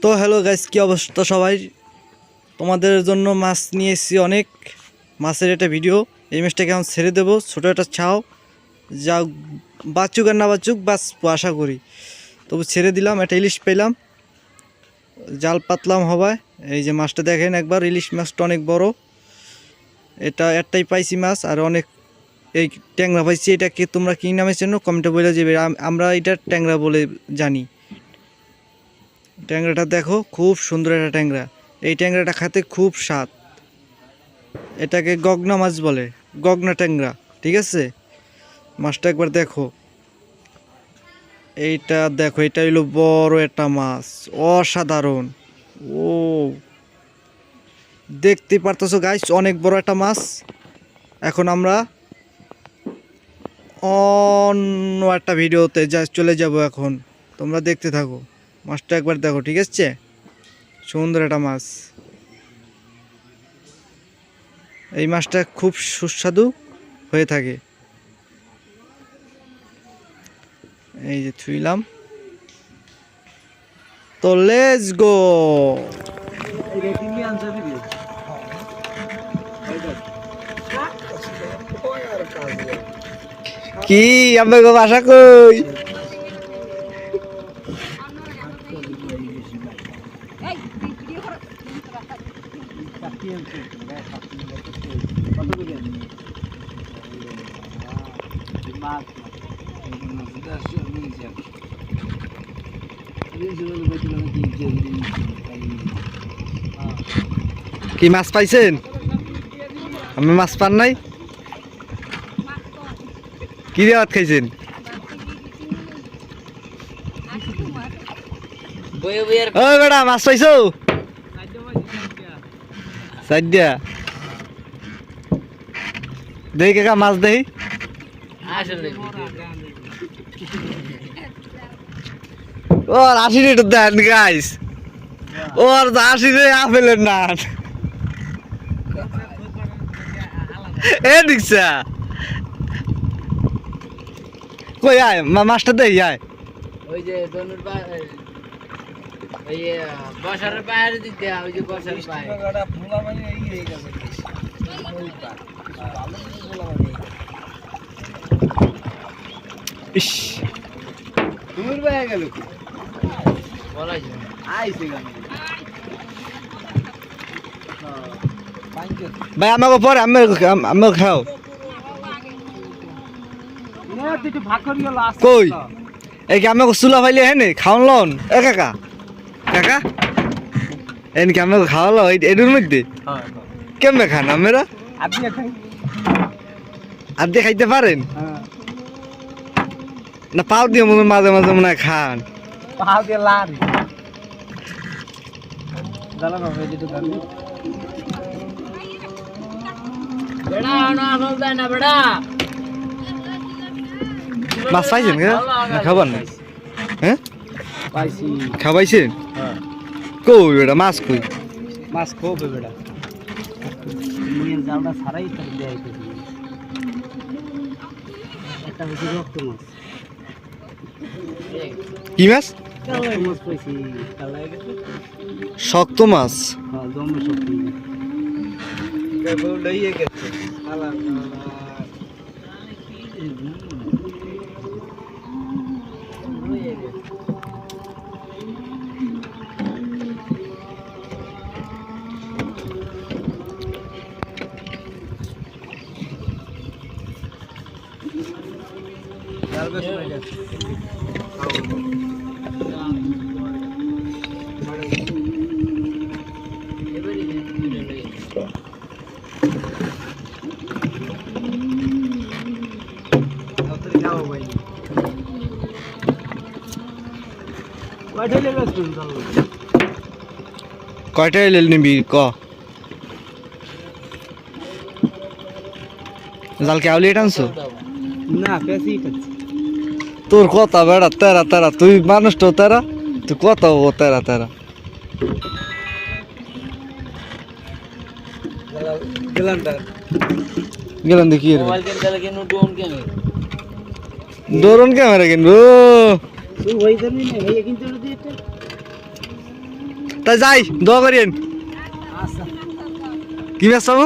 তো hello guys, কি অবস্থা সবাই? তোমাদের জন্য মাছ নিয়ে এসেছি অনেক মাছের একটা ভিডিও। এই মাছটাকে এখন ছেড়ে দেবো, ছোটো একটা ছাও, যা বাচ্চুক আর না বাচ্চুক বাঁচবো আশা করি। তবু ছেড়ে দিলাম, একটা ইলিশ পেলাম, জাল পাতলাম হবায়। এই যে মাছটা দেখেন একবার, ইলিশ মাছটা অনেক বড়। এটা একটাই পাইছি মাছ, আর অনেক এই ট্যাংরা পাইছি। এটাকে তোমরা কী নামে চেনো কমেন্টে বলে যাবে। আমরা এটা ট্যাংরা বলে জানি। ট্যাংরাটা দেখো, খুব সুন্দর একটা ট্যাংরা। এই ট্যাংরাটা খেতে খুব স্বাদ। এটাকে গগনা মাছ বলে, গগনা ট্যাংরা, ঠিক আছে? মাছটা একবার দেখো, এইটা দেখো, এটা হইলো বড় একটা মাছ, অসাধারণ। ও দেখতে পারতেছো গাইস, অনেক বড় একটা মাছ। এখন আমরা অন্য একটা ভিডিওতে চলে যাব। এখন তোমরা দেখতে থাকো, মাছটা একবার দেখো, ঠিক আছে? সুন্দর একটা মাছ। এই মাছটা খুব সুস্বাদু হয়ে থাকে। এই যে ছুইলাম, তো লেটস গো। কি আপনাকে বাসা কই? কি মাছ পাইছেন? আমি মাছ পান নাই? কি দিয়ে ভাত খাইছেন? ও বেটা, মাছ পাইছো? সাইডিয়া দেখি কাকা, মাছ দেখি। ওর 80 লিটার দেন গাইস, ওর 80 আপেলের না এ দিকছা কই আয় মাছটা দেই আয়। ওই যে দনুর ওই বসার বাইরে দিতে, ওই যে বসার বাইরে ফুলা মানে এই হয়ে গেছে। ইস দূর হয়ে গেল কি বলাই আইছে গান ভাই আমাকে পরে আমি খাও কই এই কি আমাকে চুলা ফাইলে হেনে খাওয়ান লন এ কাকা, কাকা এন কি আমাকে খাওয়ালো এটার মধ্যে? কেমনে খান আমরা? আপনি খাইতে পারেন না? পাও দিয়ে মাঝে মাঝে মনে হয় খান। পাও দিয়ে লাড়ি দালা না হয়ে যেতে দাঁড়ি বেড়া না আমল দেয় না বেড়া। মাছ পাইছেন না খাবার না? হ্যাঁ পাইছি, খাবাইছেন? কই বেটা মাছ কই? মাছ খোবে বেড়া, মুয়ের জালটা ছাড়াই তার দেয় একটা হচ্ছে রক্ত মাছ। কি মাছ? কালাই মাছ পাইছি, কালাই গেছে শক্ত মাছ। হ্যাঁ জম্মে শক্তি লইয়ে গেছে আলা কয়টা এলেল নিবি ক? জাল কে আউলিয়ে টানছো? না পেছি তোর কথা বেড়া তেরা তেরা, তুই মানুষ তো তেরা, তুই কথা ও তেরা তেরা। গেলাম দেখি ড্রোন ক্যামেরা কিনবো। তাই যাই দোয়া করেন আচ্ছা কি মাছ পাবো